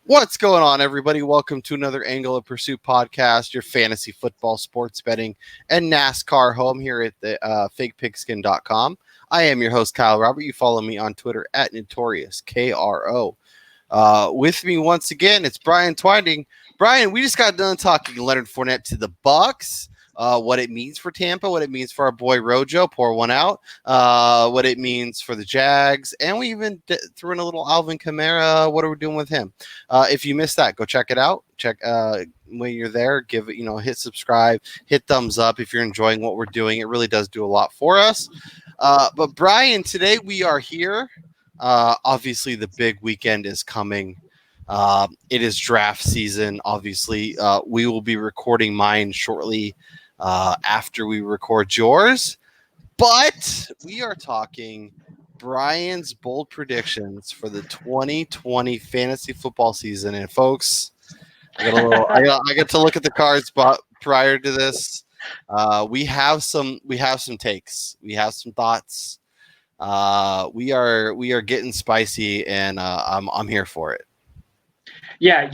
What's going on, everybody? Welcome to another Angle of Pursuit podcast, your fantasy football, sports betting, and NASCAR home here at the fakepigskin.com. I am your host, Kyle Robert. You follow me on Twitter at NotoriousKRO. With me once again, it's Brian Twining. Brian, we just got done talking Leonard Fournette to the Bucks. What it means for Tampa, what it means for our boy Rojo, pour one out, what it means for the Jags, and we even threw in a little Alvin Kamara. What are we doing with him? If you missed that, go check it out. Check when you're there, give it, hit subscribe, hit thumbs up if you're enjoying what we're doing. It really does do a lot for us. But Brian, today we are here. Obviously, the big weekend is coming. It is draft season. Obviously, we will be recording mine shortly after we record yours. But we are talking Brian's bold predictions for the 2020 fantasy football season. And folks, I got to look at the cards prior to this. We have some takes. We have some thoughts. We are getting spicy, and I'm here for it. Yeah,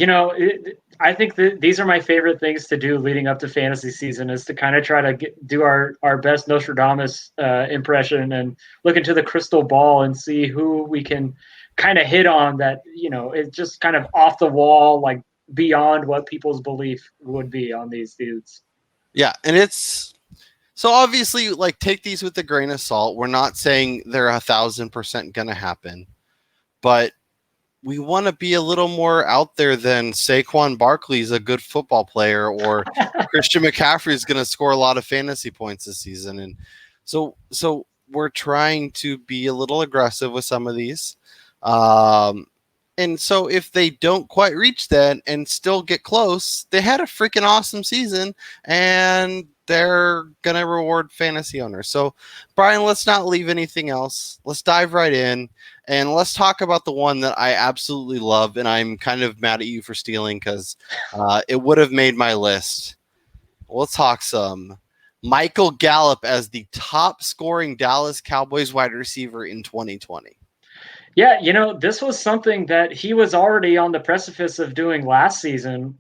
I think that these are my favorite things to do leading up to fantasy season is to kind of try to do our best Nostradamus impression and look into the crystal ball and see who we can kind of hit on that, it's just kind of off the wall, like beyond what people's belief would be on these dudes. Yeah, and it's so obviously like take these with a grain of salt. We're not saying they're 1,000% going to happen, but we want to be a little more out there than Saquon Barkley's a good football player or Christian McCaffrey is going to score a lot of fantasy points this season. And so we're trying to be a little aggressive with some of these. And so if they don't quite reach that and still get close, they had a freaking awesome season and they're going to reward fantasy owners. So, Brian, let's not leave anything else. Let's dive right in and let's talk about the one that I absolutely love. And I'm kind of mad at you for stealing because it would have made my list. We'll talk some Michael Gallup as the top scoring Dallas Cowboys wide receiver in 2020. Yeah, this was something that he was already on the precipice of doing last season,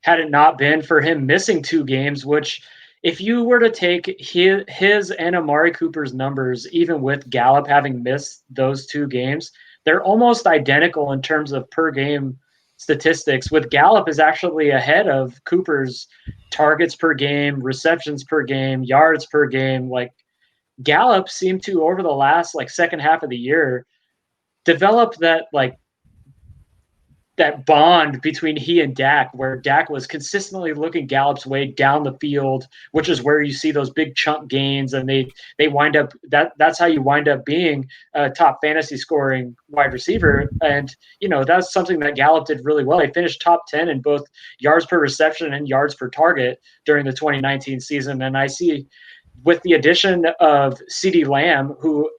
had it not been for him missing 2 games, which if you were to take his and Amari Cooper's numbers, even with Gallup having missed those 2 games, they're almost identical in terms of per game statistics, with Gallup is actually ahead of Cooper's targets per game, receptions per game, yards per game. Like Gallup seemed to, over the last second half of the year, develop that bond between he and Dak, where Dak was consistently looking Gallup's way down the field, which is where you see those big chunk gains, and they wind up that's how you wind up being a top fantasy scoring wide receiver. And that's something that Gallup did really well. He finished top 10 in both yards per reception and yards per target during the 2019 season. And I see with the addition of CeeDee Lamb, who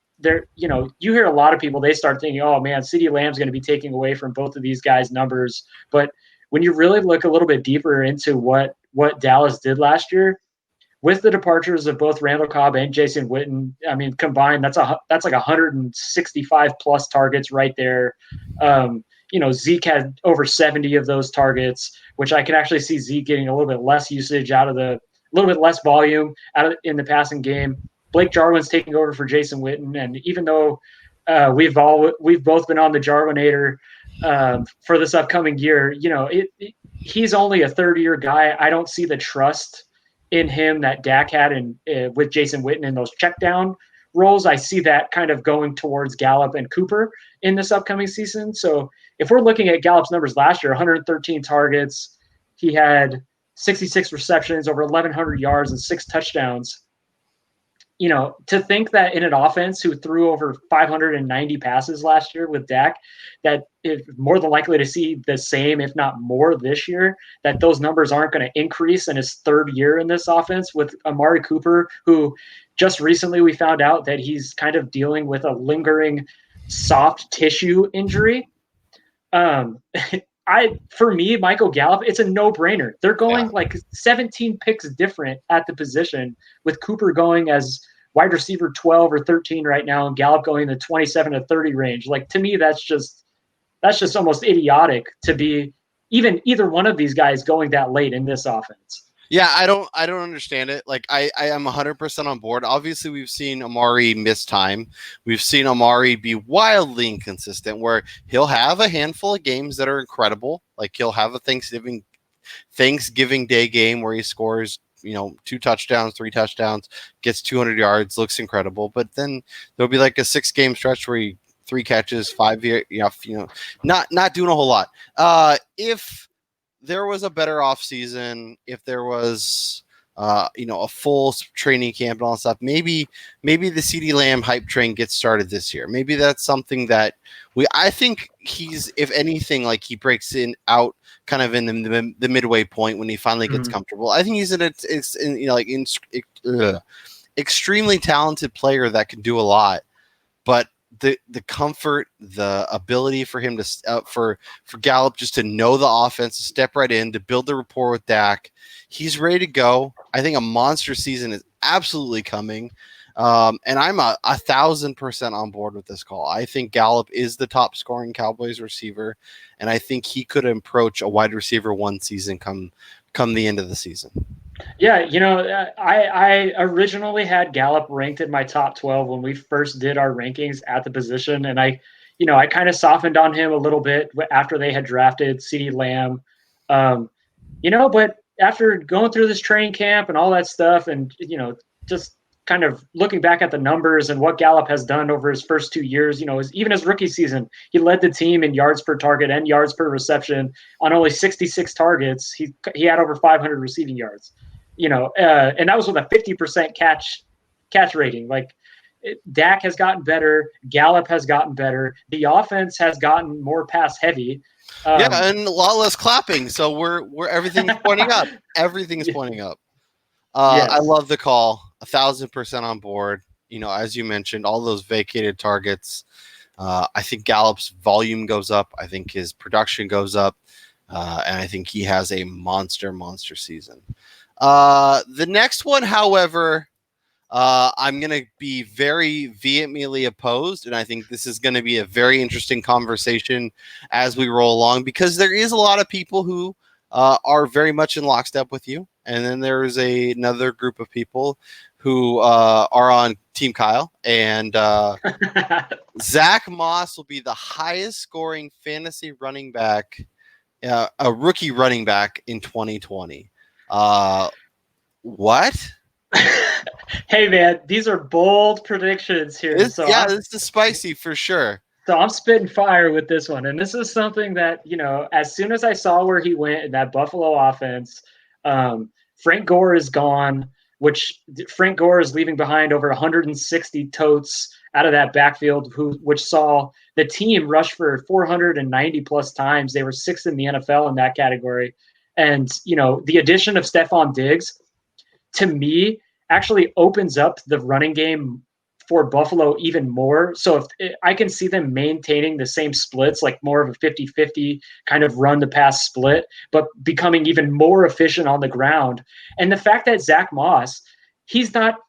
you hear a lot of people, they start thinking, oh man, CeeDee Lamb's going to be taking away from both of these guys' numbers. But when you really look a little bit deeper into what Dallas did last year, with the departures of both Randall Cobb and Jason Witten, I mean, combined, that's like 165 plus targets right there. Zeke had over 70 of those targets, which I can actually see Zeke getting a little bit less usage a little bit less volume in the passing game. Blake Jarwin's taking over for Jason Witten, and even though we've both been on the Jarwinator for this upcoming year, he's only a third-year guy. I don't see the trust in him that Dak had with Jason Witten in those check down roles. I see that kind of going towards Gallup and Cooper in this upcoming season. So if we're looking at Gallup's numbers last year, 113 targets, he had 66 receptions, over 1,100 yards, and 6 touchdowns. To think that in an offense who threw over 590 passes last year with Dak, that is more than likely to see the same, if not more, this year, that those numbers aren't going to increase in his 3rd year in this offense with Amari Cooper, who just recently we found out that he's kind of dealing with a lingering soft tissue injury. For me, Michael Gallup, it's a no-brainer. They're going 17 picks different at the position, with Cooper going as wide receiver 12 or 13 right now, and Gallup going in the 27 to 30 range. To me, that's just That's just almost idiotic to be even either one of these guys going that late in this offense. Yeah, I don't understand it. Like I am 100% on board. Obviously, we've seen Amari miss time. We've seen Amari be wildly inconsistent where he'll have a handful of games that are incredible. Like he'll have a Thanksgiving Day game where he scores, 2 touchdowns, 3 touchdowns, gets 200 yards, looks incredible. But then there'll be like a 6 game stretch where he 3 catches, 5 year, not doing a whole lot. If there was a better offseason, if there was a full training camp and all that stuff, maybe the CD Lamb hype train gets started this year. Maybe that's something that I think he's, if anything, like he breaks in out kind of in the midway point when he finally gets comfortable. I think he's extremely talented player that can do a lot, but the comfort, the ability for him to for Gallup just to know the offense, to step right in, to build the rapport with Dak. He's ready to go. I think a monster season is absolutely coming. And I'm 1,000% on board with this call. I think Gallup is the top scoring Cowboys receiver, and I think he could approach a wide receiver one season come the end of the season. Yeah, I originally had Gallup ranked in my top 12 when we first did our rankings at the position, and I kind of softened on him a little bit after they had drafted CeeDee Lamb. But after going through this training camp and all that stuff, and just kind of looking back at the numbers and what Gallup has done over his first 2 years, even his rookie season, he led the team in yards per target and yards per reception on only 66 targets. He had over 500 receiving yards. And that was with a 50% catch rating. Like Dak has gotten better, Gallup has gotten better, the offense has gotten more pass heavy. Yeah, and a lot less clapping, so we're everything's pointing up. Everything's pointing up. Yes. I love the call. 1,000% on board. As you mentioned, all those vacated targets. I think Gallup's volume goes up. I think his production goes up, and I think he has a monster season. The next one, however, I'm going to be very vehemently opposed, and I think this is going to be a very interesting conversation as we roll along, because there is a lot of people who are very much in lockstep with you, and then there is another group of people who are on Team Kyle, and Zach Moss will be the highest scoring fantasy running back, a rookie running back in 2020. What? Hey man, these are bold predictions here. This is spicy for sure. So I'm spitting fire with this one, and this is something that as soon as I saw where he went in that Buffalo offense, Frank Gore is gone, which Frank Gore is leaving behind over 160 totes out of that backfield, which saw the team rush for 490 plus times. They were sixth in the NFL in that category. And, the addition of Stephon Diggs, to me, actually opens up the running game for Buffalo even more. So if I can see them maintaining the same splits, like more of a 50-50 kind of run the pass split, but becoming even more efficient on the ground. And the fact that Zach Moss, he's not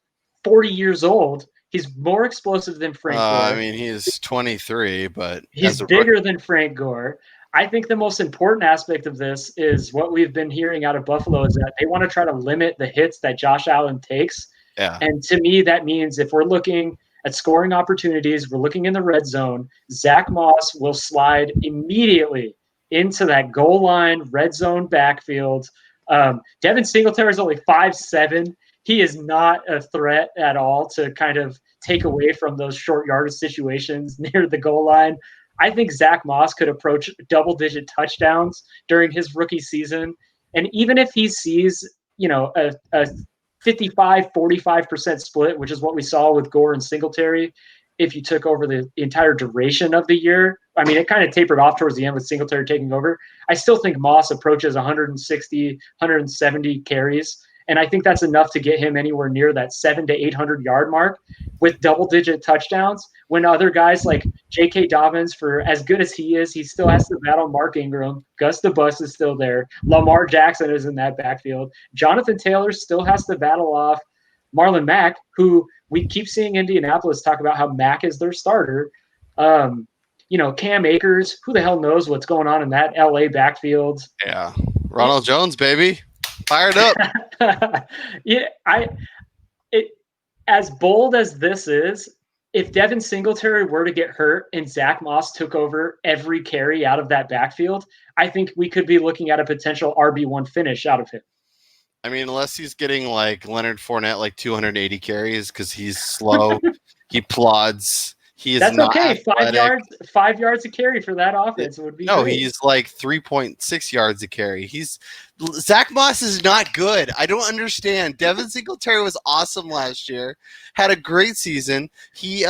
40 years old. He's more explosive than Frank Gore. I mean, he's 23, but he's bigger than Frank Gore. I think the most important aspect of this is what we've been hearing out of Buffalo is that they want to try to limit the hits that Josh Allen takes. Yeah. And to me, that means if we're looking at scoring opportunities, we're looking in the red zone, Zach Moss will slide immediately into that goal line, red zone backfield. Devin Singletary is only 5'7". He is not a threat at all to kind of take away from those short yardage situations near the goal line. I think Zach Moss could approach double-digit touchdowns during his rookie season. And even if he sees, a 55-45% split, which is what we saw with Gore and Singletary, if you took over the entire duration of the year, I mean, it kind of tapered off towards the end with Singletary taking over. I still think Moss approaches 160, 170 carries. And I think that's enough to get him anywhere near that 700 to 800 yard mark with double-digit touchdowns. When other guys like J.K. Dobbins, for as good as he is, he still has to battle Mark Ingram. Gus the Bus is still there. Lamar Jackson is in that backfield. Jonathan Taylor still has to battle off Marlon Mack, who we keep seeing Indianapolis talk about how Mack is their starter. Cam Akers, who the hell knows what's going on in that LA backfield. Yeah. Ronald Jones, baby. Fired up. Yeah, as bold as this is, if Devin Singletary were to get hurt and Zach Moss took over every carry out of that backfield, I think we could be looking at a potential RB1 finish out of him. I mean, unless he's getting like Leonard Fournette, like 280 carries because he's slow, he plods. He is That's not okay. athletic. 5 yards a carry for that offense would be No, great. he's like 3.6 yards a carry. Zach Moss is not good. I don't understand. Devin Singletary was awesome last year, had a great season. He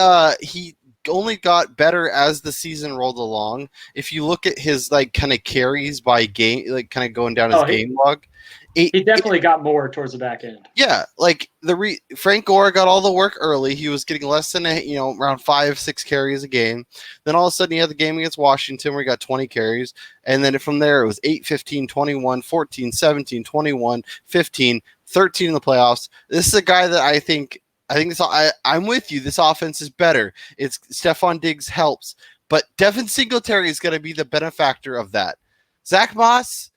only got better as the season rolled along. If you look at his like kind of carries by game, like kind of going down his game log, he definitely got more towards the back end. Yeah, like Frank Gore got all the work early. He was getting less than around 5-6 carries a game. Then all of a sudden he had the game against Washington where he got 20 carries, and then from there it was 8, 15, 21, 14, 17, 21, 15, 13 in the playoffs. This is a guy that I think I'm with you. This offense is better. It's Stephon Diggs helps, but Devin Singletary is going to be the benefactor of that. Zach Moss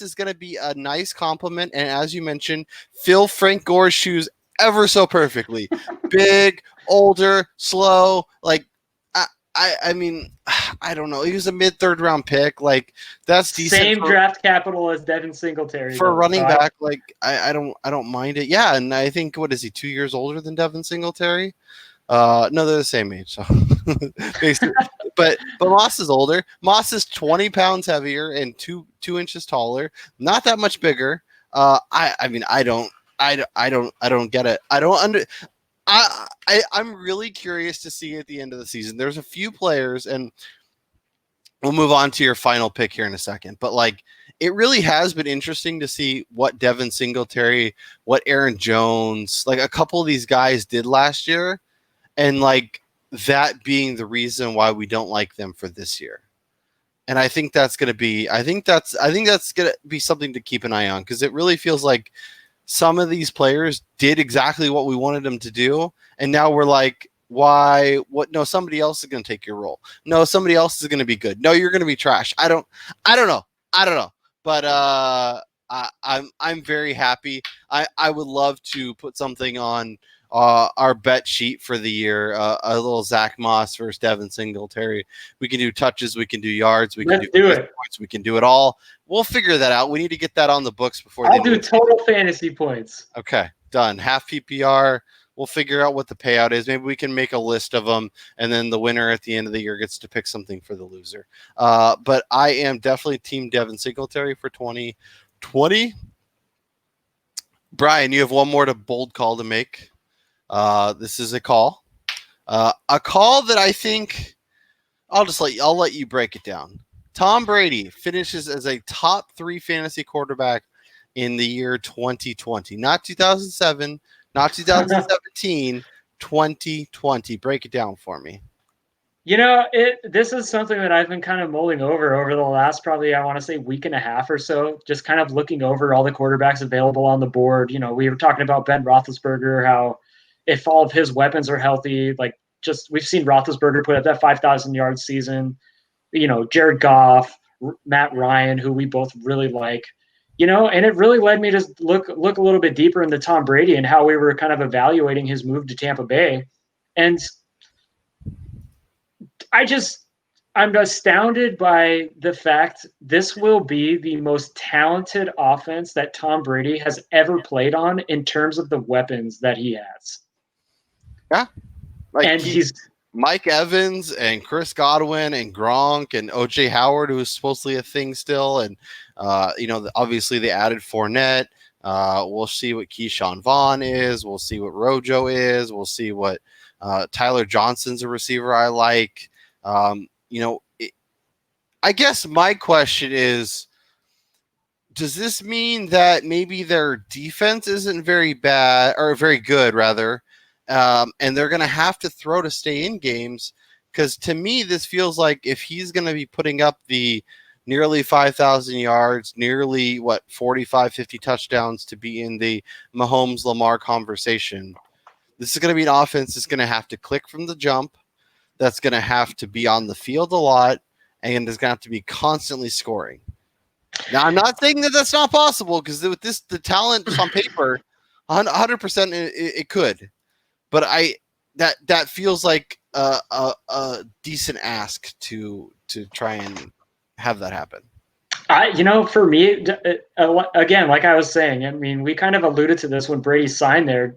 is going to be a nice compliment, and as you mentioned, fill Frank Gore's shoes ever so perfectly. Big, older, slow. Like, I mean, I don't know. He was a mid-third round pick. Like, that's decent. Same draft capital as Devin Singletary for a running back. Like, I don't mind it. Yeah, and I think what is he 2 years older than Devin Singletary? No, they're the same age. So basically, but Moss is older. Moss is 20 pounds heavier and two inches taller. Not that much bigger. I mean, I don't get it. I'm really curious to see at the end of the season. There's a few players, and we'll move on to your final pick here in a second. But like, it really has been interesting to see what Devin Singletary, what Aaron Jones, like a couple of these guys did last year. And like that being the reason why we don't like them for this year. And I think that's going to be something to keep an eye on, because it really feels like some of these players did exactly what we wanted them to do. And now we're like, why? What? No, somebody else is going to take your role. No, somebody else is going to be good. No, you're going to be trash. I don't know. But I'm very happy. I would love to put something on our bet sheet for the year, a little Zach Moss versus Devin Singletary. We can do touches, we can do yards, we can do points, we can do it all. We'll figure that out. We need to get that on the books before. I'll do total fantasy points. Okay, done. Half PPR. We'll figure out what the payout is. Maybe we can make a list of them, and then the winner at the end of the year gets to pick something for the loser. But I am definitely team Devin Singletary for 2020. Brian, you have one more bold call to make. This is a call that I think I'll let you break it down. Tom Brady finishes as a top 3 fantasy quarterback in the year 2020, not 2007, not 2017, 2020. Break it down for me. This is something that I've been kind of mulling over the last probably, I want to say, week and a half or so, just kind of looking over all the quarterbacks available on the board. We were talking about Ben Roethlisberger, how if all of his weapons are healthy, like just we've seen Roethlisberger put up that 5,000 yard season. Jared Goff, Matt Ryan, who we both really like. And it really led me to look a little bit deeper into Tom Brady and how we were kind of evaluating his move to Tampa Bay. And I'm astounded by the fact this will be the most talented offense that Tom Brady has ever played on in terms of the weapons that he has. Yeah. And he's Mike Evans and Chris Godwin and Gronk and OJ Howard, who is supposedly a thing still. And, obviously they added Fournette. We'll see what Keyshawn Vaughn is. We'll see what Rojo is. We'll see what Tyler Johnson's a receiver I like. I guess my question is, does this mean that maybe their defense isn't very bad or very good rather? And they're going to have to throw to stay in games, because to me, this feels like if he's going to be putting up the nearly 5,000 yards, nearly 45, 50 touchdowns to be in the Mahomes-Lamar conversation, this is going to be an offense that's going to have to click from the jump. that's going to have to be on the field a lot and is going to have to be constantly scoring. Now, I'm not saying that that's not possible, because with the talent on paper, 100% it could. But that feels like a decent ask to try and have that happen. For me, again, like I was saying, I mean, we kind of alluded to this when Brady signed there,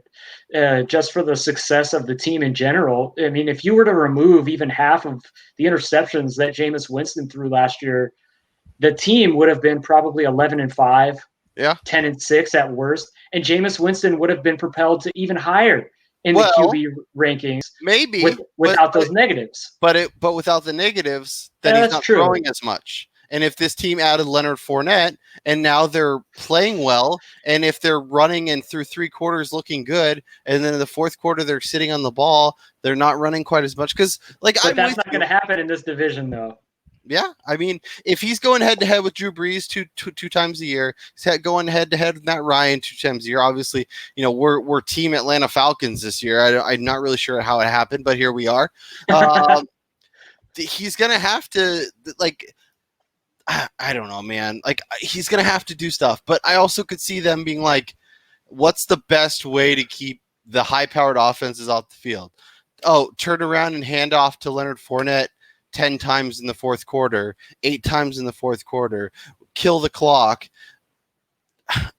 just for the success of the team in general. I mean, if you were to remove even half of the interceptions that Jameis Winston threw last year, the team would have been probably 11-5, Yeah, 10-6 at worst, and Jameis Winston would have been propelled to even higher in the well, QB rankings maybe, without those negatives. but without the negatives, then Yeah, he's that's not true. throwing as much. And if this team added Leonard Fournette and now they're playing well, and if they're running and through 3 quarters looking good, and then in the fourth quarter they're sitting on the ball, they're not running quite as much. Because but that's not going to happen in this division, though. Yeah, I mean, if he's going head to head with Drew Brees two times a year, he's going head to head with Matt Ryan 2 times a year. Obviously, we're Team Atlanta Falcons this year. I'm not really sure how it happened, but here we are. He's gonna have to, like, I don't know, man. Like, he's gonna have to do stuff. But I also could see them being like, what's the best way to keep the high-powered offenses off the field? Oh, turn around and hand off to Leonard Fournette 10 times in the fourth quarter, 8 times in the fourth quarter, kill the clock.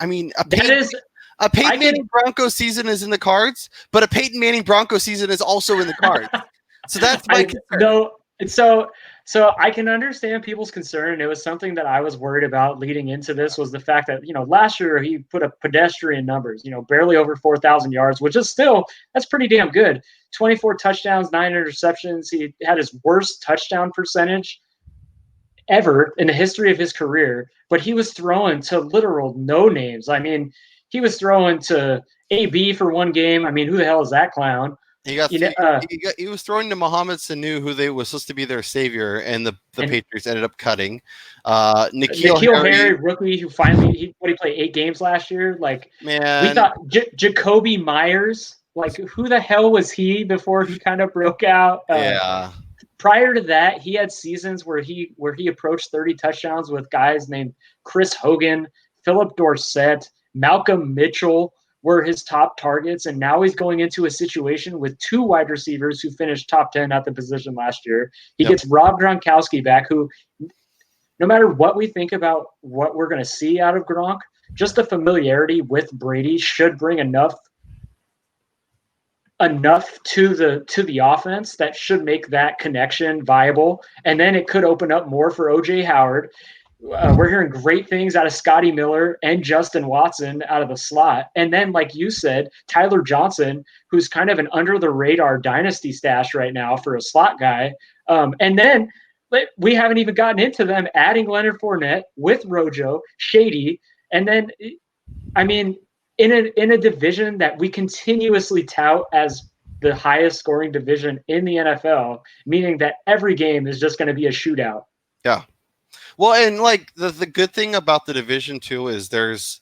I mean, a Peyton Manning Broncos season is in the cards, but a Peyton Manning Broncos season is also in the cards. So that's my concern. No, so I can understand people's concern. It was something that I was worried about leading into this, was the fact that, last year he put up pedestrian numbers, barely over 4,000 yards, which is that's pretty damn good. 24 touchdowns, 9 interceptions. He had his worst touchdown percentage ever in the history of his career, but he was throwing to literal no names. I mean, he was throwing to AB for one game. I mean, who the hell is that clown? He was throwing to Mohamed Sanu, who they was supposed to be their savior, and the Patriots ended up cutting. N'Keal Harry, rookie, who finally he played 8 games last year. Like, man, we thought Jacoby Myers. Like, who the hell was he before he kind of broke out? Yeah. Prior to that, he had seasons where he approached 30 touchdowns with guys named Chris Hogan, Philip Dorsett, Malcolm Mitchell were his top targets, and now he's going into a situation with 2 wide receivers who finished top 10 at the position last year. He gets Rob Gronkowski back, who, no matter what we think about what we're going to see out of Gronk, just the familiarity with Brady should bring enough to the offense that should make that connection viable, and then it could open up more for OJ Howard. We're hearing great things out of Scotty Miller and Justin Watson out of the slot. And then, like you said, Tyler Johnson, who's kind of an under-the-radar dynasty stash right now for a slot guy. And then we haven't even gotten into them adding Leonard Fournette with Rojo, Shady. And then, I mean, in a division that we continuously tout as the highest scoring division in the NFL, meaning that every game is just going to be a shootout. Yeah. Well, and like the good thing about the division too is there's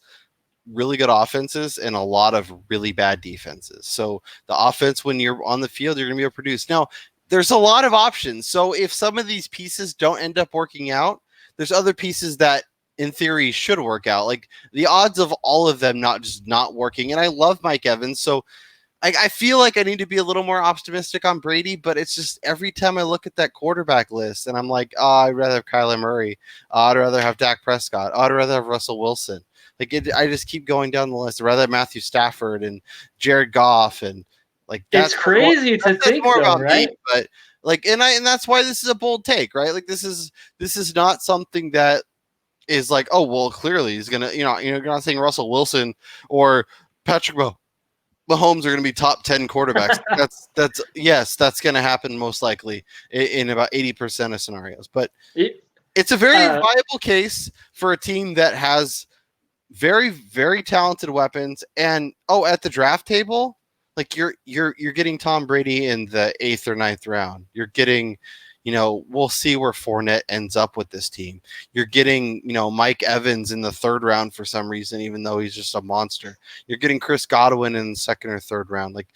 really good offenses and a lot of really bad defenses. So the offense, when you're on the field, you're going to be able to produce. Now, there's a lot of options. So if some of these pieces don't end up working out, there's other pieces that in theory should work out. Like the odds of all of them not working. And I love Mike Evans. So I feel like I need to be a little more optimistic on Brady, but it's just every time I look at that quarterback list and I'm like, I'd rather have Kyler Murray. I'd rather have Dak Prescott. I'd rather have Russell Wilson. I just keep going down the list. I'd rather have Matthew Stafford and Jared Goff. And like, that's crazy to think more about right? Me, but like, and that's why this is a bold take, right? Like this is not something that is like, oh, well, clearly he's going to, you're not saying Russell Wilson or Patrick Mahomes are going to be top 10 quarterbacks. That's going to happen most likely in about 80% of scenarios. But it's a very viable case for a team that has very, very talented weapons. And at the draft table, like you're getting Tom Brady in the 8th or 9th round. You're getting, we'll see where Fournette ends up with this team. You're getting, Mike Evans in the 3rd round for some reason, even though he's just a monster. You're getting Chris Godwin in the 2nd or 3rd round. Like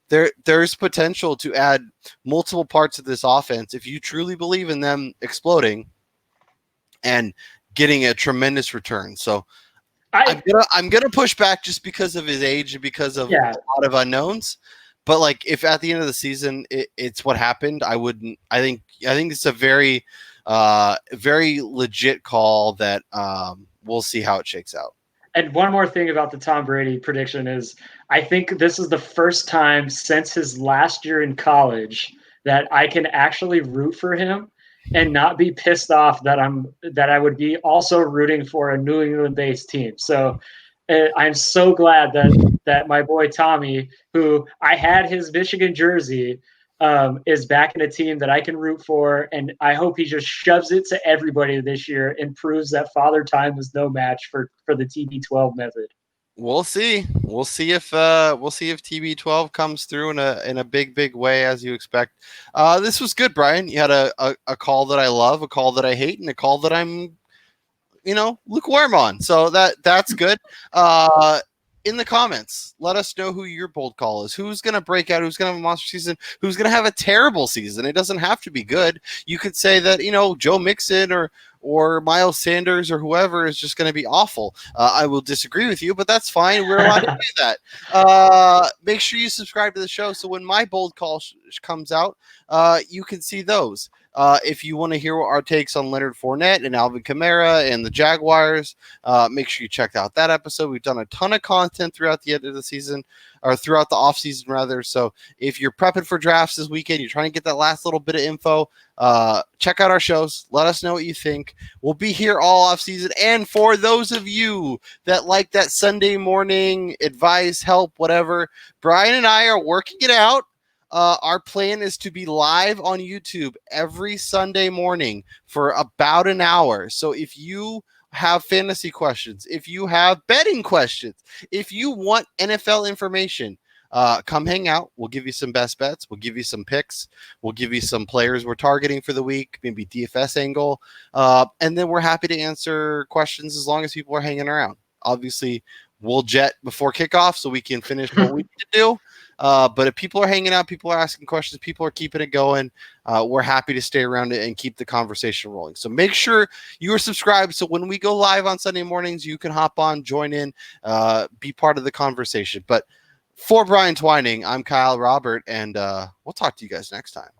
there's potential to add multiple parts of this offense if you truly believe in them exploding and getting a tremendous return. So I'm gonna push back just because of his age and because of Yeah. a lot of unknowns. But like, if at the end of the season it's what happened, I wouldn't. I think it's a very, very legit call that we'll see how it shakes out. And one more thing about the Tom Brady prediction is I think this is the first time since his last year in college that I can actually root for him and not be pissed off that I would be also rooting for a New England based team. So I'm so glad that my boy Tommy, who I had his Michigan jersey, is back in a team that I can root for, and I hope he just shoves it to everybody this year and proves that Father Time is no match for the TB12 method. We'll see. We'll see if TB12 comes through in a big way as you expect. This was good, Brian. You had a call that I love, a call that I hate, and a call that I'm lukewarm on. So that's good. In the comments, let us know who your bold call is. Who's going to break out? Who's going to have a monster season? Who's going to have a terrible season? It doesn't have to be good. You could say that Joe Mixon or Miles Sanders or whoever is just going to be awful. I will disagree with you, but that's fine. We're allowed to do that. Make sure you subscribe to the show so when my bold call comes out, you can see those. If you want to hear our takes on Leonard Fournette and Alvin Kamara and the Jaguars, make sure you check out that episode. We've done a ton of content throughout the end of the season, or throughout the offseason, rather. So if you're prepping for drafts this weekend, you're trying to get that last little bit of info, check out our shows. Let us know what you think. We'll be here all offseason. And for those of you that like that Sunday morning advice, help, whatever, Brian and I are working it out. Our plan is to be live on YouTube every Sunday morning for about an hour. So if you have fantasy questions, if you have betting questions, if you want NFL information, come hang out. We'll give you some best bets. We'll give you some picks. We'll give you some players we're targeting for the week, maybe DFS angle. And then we're happy to answer questions as long as people are hanging around. Obviously, we'll jet before kickoff so we can finish what we need to do. But if people are hanging out, people are asking questions, people are keeping it going, we're happy to stay around it and keep the conversation rolling. So make sure you are subscribed so when we go live on Sunday mornings, you can hop on, join in, be part of the conversation. But for Brian Twining, I'm Kyle Robert, and we'll talk to you guys next time.